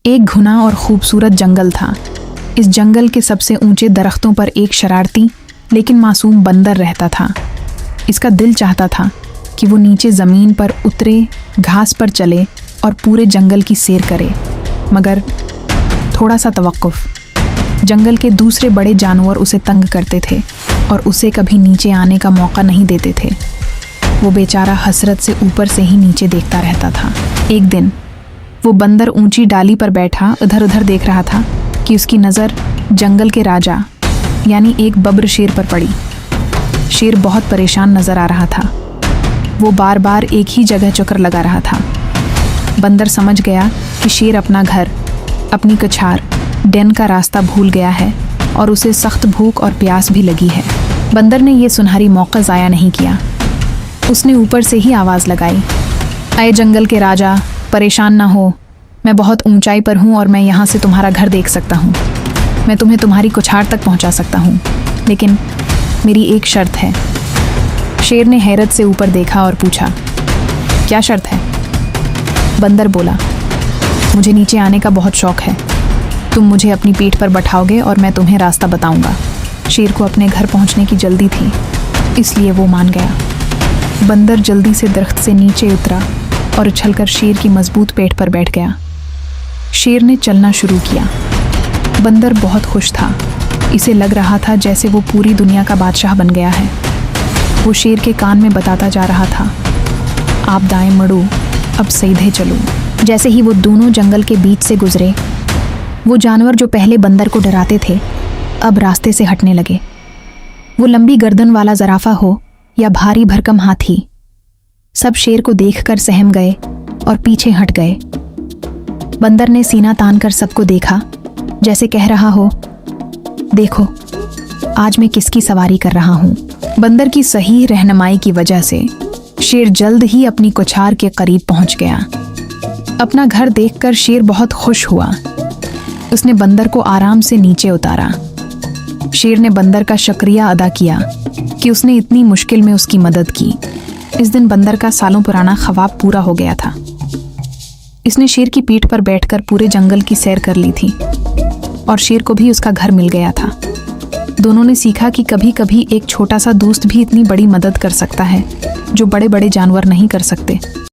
एक घुना और खूबसूरत जंगल था। इस जंगल के सबसे ऊंचे दरख्तों पर एक शरारती लेकिन मासूम बंदर रहता था। इसका दिल चाहता था कि वो नीचे ज़मीन पर उतरे, घास पर चले और पूरे जंगल की सैर करे, मगर थोड़ा सा तवक्कुफ। जंगल के दूसरे बड़े जानवर उसे तंग करते थे और उसे कभी नीचे आने का मौका नहीं देते थे। वो बेचारा हसरत से ऊपर से ही नीचे देखता रहता था। एक दिन वो बंदर ऊंची डाली पर बैठा इधर उधर देख रहा था कि उसकी नज़र जंगल के राजा यानी एक बब्र शेर पर पड़ी। शेर बहुत परेशान नज़र आ रहा था। वो बार बार एक ही जगह चक्कर लगा रहा था। बंदर समझ गया कि शेर अपना घर, अपनी कछार, डेन का रास्ता भूल गया है और उसे सख्त भूख और प्यास भी लगी है। बंदर ने यह सुनहरी मौका ज़ाया नहीं किया। उसने ऊपर से ही आवाज़ लगाई, अये जंगल के राजा, परेशान ना हो, मैं बहुत ऊंचाई पर हूँ और मैं यहाँ से तुम्हारा घर देख सकता हूँ। मैं तुम्हें तुम्हारी कुछार तक पहुँचा सकता हूँ, लेकिन मेरी एक शर्त है। शेर ने हैरत से ऊपर देखा और पूछा, क्या शर्त है? बंदर बोला, मुझे नीचे आने का बहुत शौक़ है। तुम मुझे अपनी पीठ पर बैठाओगे और मैं तुम्हें रास्ता बताऊंगा। शेर को अपने घर पहुंचने की जल्दी थी, इसलिए वो मान गया। बंदर जल्दी से दरख्त से नीचे उतरा और उछलकर शेर की मजबूत पेट पर बैठ गया। शेर ने चलना शुरू किया। बंदर बहुत खुश था। इसे लग रहा था जैसे वो पूरी दुनिया का बादशाह बन गया है। वो शेर के कान में बताता जा रहा था, आप दाएं मुड़ो, अब सीधे चलो। जैसे ही वो दोनों जंगल के बीच से गुजरे, वो जानवर जो पहले बंदर को डराते थे अब रास्ते से हटने लगे। वो लंबी गर्दन वाला ज़राफ़ा हो या भारी भरकम हाथी, सब शेर को देखकर सहम गए और पीछे हट गए। बंदर ने सीना तान कर सबको देखा, जैसे कह रहा हो, देखो आज मैं किसकी सवारी कर रहा हूँ। बंदर की सही रहनुमाई की वजह से शेर जल्द ही अपनी कुछार के करीब पहुंच गया। अपना घर देखकर शेर बहुत खुश हुआ। उसने बंदर को आराम से नीचे उतारा। शेर ने बंदर का शुक्रिया अदा किया कि उसने इतनी मुश्किल में उसकी मदद की। इस दिन बंदर का सालों पुराना ख्वाब पूरा हो गया था। इसने शेर की पीठ पर बैठकर पूरे जंगल की सैर कर ली थी और शेर को भी उसका घर मिल गया था। दोनों ने सीखा कि कभी कभी एक छोटा सा दोस्त भी इतनी बड़ी मदद कर सकता है जो बड़े बड़े जानवर नहीं कर सकते।